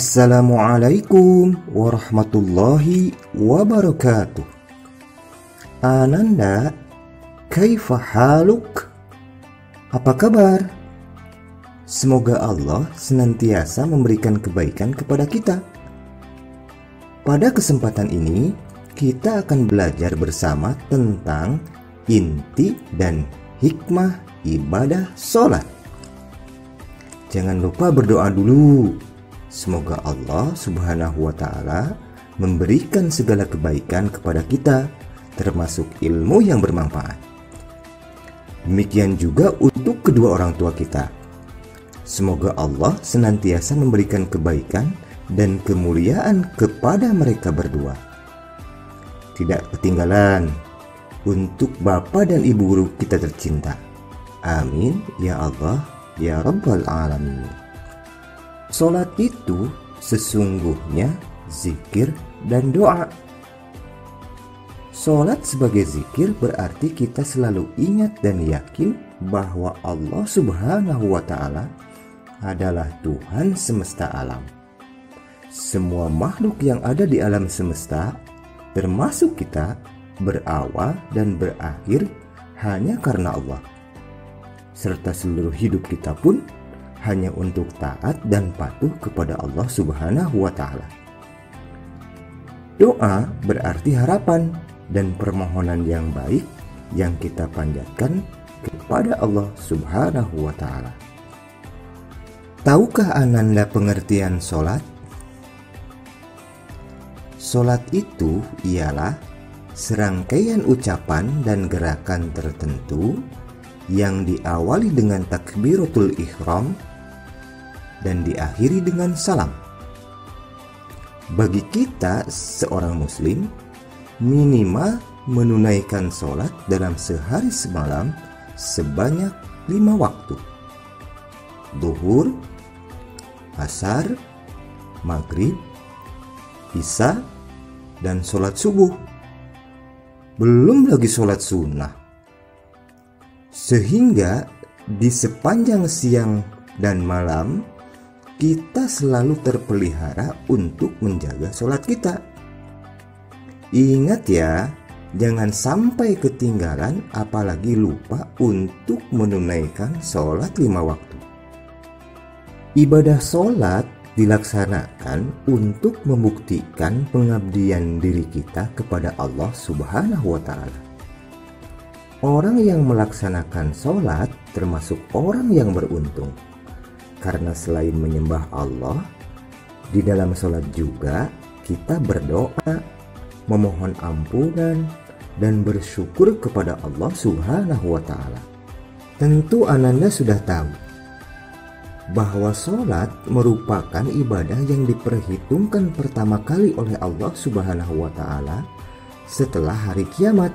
Assalamualaikum warahmatullahi wabarakatuh. Ananda, kaifa haluk? Apa kabar? Semoga Allah senantiasa memberikan kebaikan kepada kita. Pada kesempatan ini, kita akan belajar bersama tentang inti dan hikmah ibadah sholat. Jangan lupa berdoa dulu. Semoga Allah Subhanahu wa Ta'ala memberikan segala kebaikan kepada kita, termasuk ilmu yang bermanfaat. Demikian juga untuk kedua orang tua kita. Semoga Allah senantiasa memberikan kebaikan dan kemuliaan kepada mereka berdua. Tidak ketinggalan untuk bapak dan ibu guru kita tercinta. Amin ya Allah ya Rabbal Alamin. Salat itu sesungguhnya zikir dan doa. Salat sebagai zikir berarti kita selalu ingat dan yakin bahwa Allah Subhanahu wa Ta'ala adalah Tuhan semesta alam. Semua makhluk yang ada di alam semesta, termasuk kita, berawal dan berakhir hanya karena Allah. Serta seluruh hidup kita pun hanya untuk taat dan patuh kepada Allah Subhanahu wa Ta'ala. Doa berarti harapan dan permohonan yang baik yang kita panjatkan kepada Allah Subhanahu wa Ta'ala. Tahukah Ananda pengertian sholat? Sholat itu ialah serangkaian ucapan dan gerakan tertentu yang diawali dengan takbiratul ihram dan diakhiri dengan salam. Bagi kita seorang muslim, minimal menunaikan sholat dalam sehari semalam sebanyak 5 waktu: zuhur, asar, maghrib, isya, dan sholat subuh. Belum lagi sholat sunnah. Sehingga di sepanjang siang dan malam kita selalu terpelihara untuk menjaga sholat kita. Ingat ya, jangan sampai ketinggalan apalagi lupa untuk menunaikan sholat 5 waktu. Ibadah sholat dilaksanakan untuk membuktikan pengabdian diri kita kepada Allah Subhanahu wa Ta'ala. Orang yang melaksanakan sholat termasuk orang yang beruntung. Karena selain menyembah Allah, di dalam sholat juga kita berdoa, memohon ampunan, dan bersyukur kepada Allah Subhanahu wa Ta'ala. Tentu Ananda sudah tahu bahwa sholat merupakan ibadah yang diperhitungkan pertama kali oleh Allah Subhanahu wa Ta'ala setelah hari kiamat,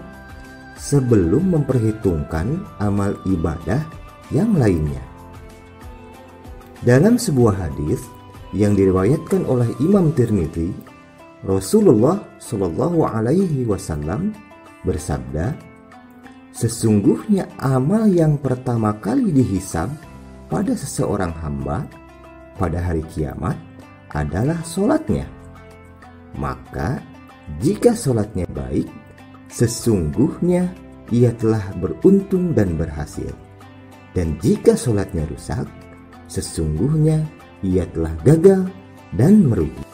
sebelum memperhitungkan amal ibadah yang lainnya. Dalam sebuah hadis yang diriwayatkan oleh Imam Tirmidzi, Rasulullah Shallallahu Alaihi Wasallam bersabda, sesungguhnya amal yang pertama kali dihisab pada seseorang hamba pada hari kiamat adalah sholatnya. Maka jika sholatnya baik, sesungguhnya ia telah beruntung dan berhasil. Dan jika sholatnya rusak, sesungguhnya ia telah gagal dan merugi.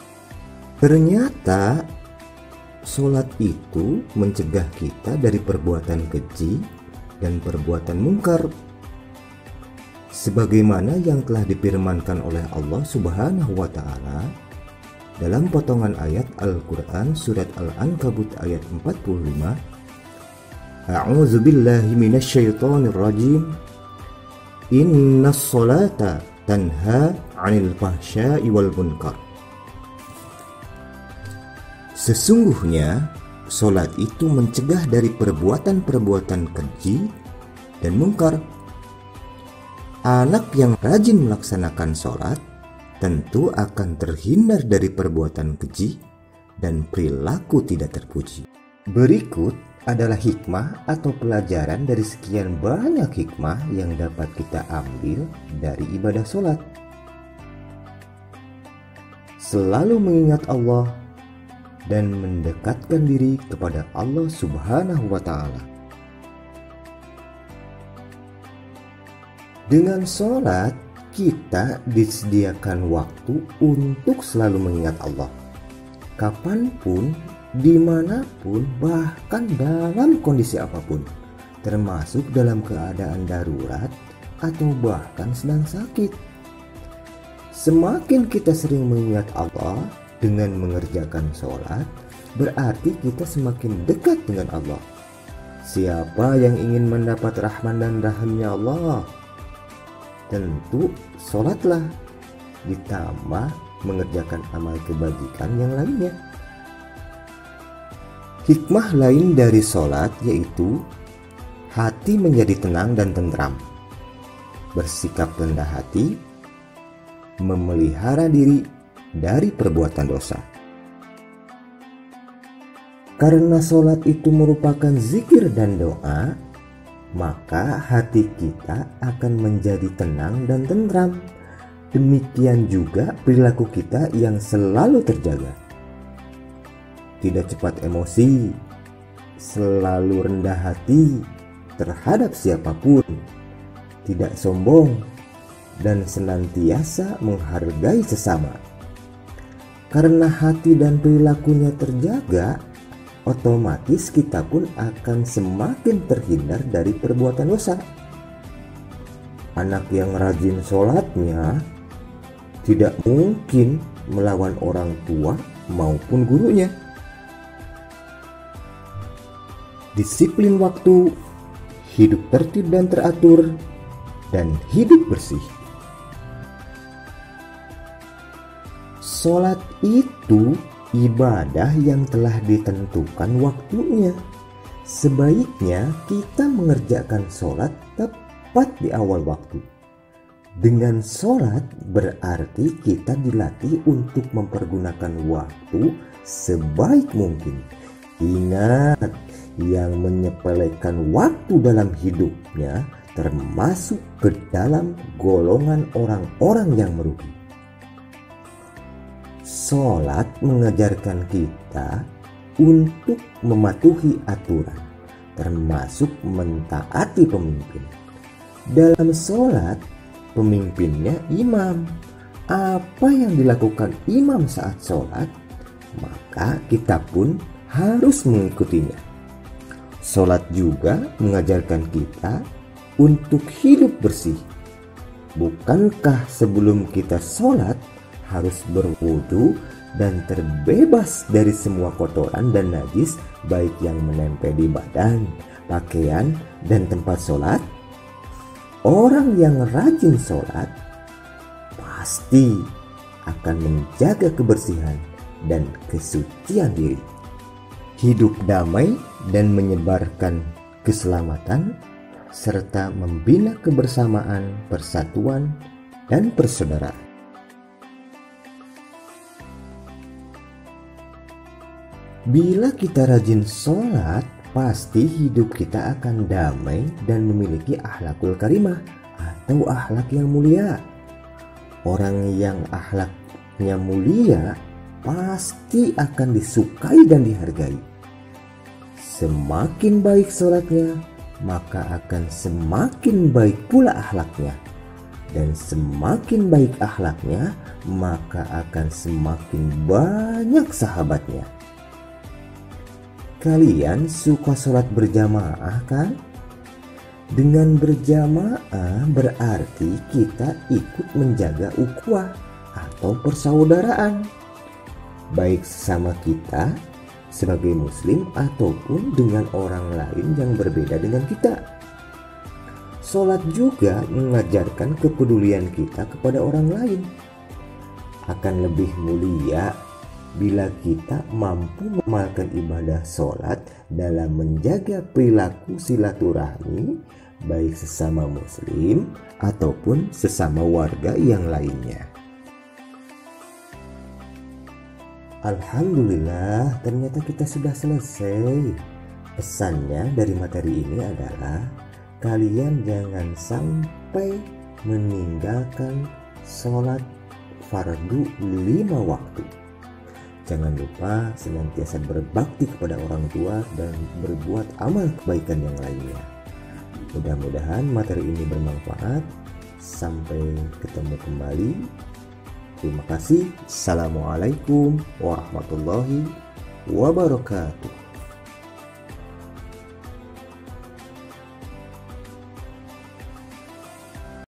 Ternyata sholat itu mencegah kita dari perbuatan keji dan perbuatan mungkar, sebagaimana yang telah difirmankan oleh Allah Subhanahu wa Ta'ala dalam potongan ayat Al-Quran surat Al-Ankabut ayat 45. A'udzu billahi minasyaitonir rajim. Innas sholata tanha 'anil fahsya'i wal munkar. Sesungguhnya sholat itu mencegah dari perbuatan-perbuatan keji dan mungkar. Anak yang rajin melaksanakan sholat tentu akan terhindar dari perbuatan keji dan perilaku tidak terpuji. Berikut adalah hikmah atau pelajaran dari sekian banyak hikmah yang dapat kita ambil dari ibadah sholat. selalu mengingat Allah dan mendekatkan diri kepada Allah Subhanahu wa Ta'ala. Dengan sholat, kita disediakan waktu untuk selalu mengingat Allah. Kapanpun, dimanapun, bahkan dalam kondisi apapun, termasuk dalam keadaan darurat atau bahkan sedang sakit. Semakin kita sering mengingat Allah dengan mengerjakan sholat, berarti kita semakin dekat dengan Allah. Siapa yang ingin mendapat rahman dan rahimnya Allah? Tentu sholatlah ditambah mengerjakan amal kebajikan yang lainnya. Hikmah lain dari sholat yaitu hati menjadi tenang dan tentram, bersikap rendah hati, memelihara diri dari perbuatan dosa. Karena sholat itu merupakan zikir dan doa, maka hati kita akan menjadi tenang dan tentram. Demikian juga perilaku kita yang selalu terjaga. Tidak cepat emosi, selalu rendah hati terhadap siapapun, tidak sombong, dan senantiasa menghargai sesama. Karena hati dan perilakunya terjaga, otomatis kita pun akan semakin terhindar dari perbuatan dosa. Anak yang rajin sholatnya tidak mungkin melawan orang tua maupun gurunya. Disiplin waktu, hidup tertib dan teratur, dan hidup bersih. Sholat itu ibadah yang telah ditentukan waktunya. Sebaiknya kita mengerjakan sholat tepat di awal waktu. Dengan sholat berarti kita dilatih untuk mempergunakan waktu sebaik mungkin. Ingat, yang menyepelekan waktu dalam hidupnya termasuk ke dalam golongan orang-orang yang merugi. Sholat mengajarkan kita untuk mematuhi aturan, termasuk mentaati pemimpin. Dalam sholat, pemimpinnya imam. Apa yang dilakukan imam saat sholat, maka kita pun harus mengikutinya. Sholat juga mengajarkan kita untuk hidup bersih. Bukankah sebelum kita sholat harus berwudu dan terbebas dari semua kotoran dan najis, baik yang menempel di badan, pakaian, dan tempat sholat? Orang yang rajin sholat pasti akan menjaga kebersihan dan kesucian diri, hidup damai dan menyebarkan keselamatan, serta membina kebersamaan, persatuan, dan persaudaraan. Bila kita rajin sholat, pasti hidup kita akan damai dan memiliki akhlakul karimah atau akhlak yang mulia. Orang yang akhlaknya mulia pasti akan disukai dan dihargai. Semakin baik sholatnya, maka akan semakin baik pula akhlaknya. Dan semakin baik akhlaknya, maka akan semakin banyak sahabatnya. Kalian suka sholat berjamaah kan? Dengan berjamaah berarti kita ikut menjaga ukhuwah atau persaudaraan, baik sesama kita sebagai muslim ataupun dengan orang lain yang berbeda dengan kita. Sholat juga mengajarkan kepedulian kita kepada orang lain. Akan lebih mulia bila kita mampu mengamalkan ibadah sholat dalam menjaga perilaku silaturahmi, baik sesama muslim ataupun sesama warga yang lainnya. Alhamdulillah, ternyata kita sudah selesai. Pesannya dari materi ini adalah kalian jangan sampai meninggalkan sholat fardu 5 waktu. Jangan lupa senantiasa berbakti kepada orang tua dan berbuat amal kebaikan yang lainnya. Mudah-mudahan materi ini bermanfaat. Sampai ketemu kembali. Terima kasih. Assalamualaikum warahmatullahi wabarakatuh.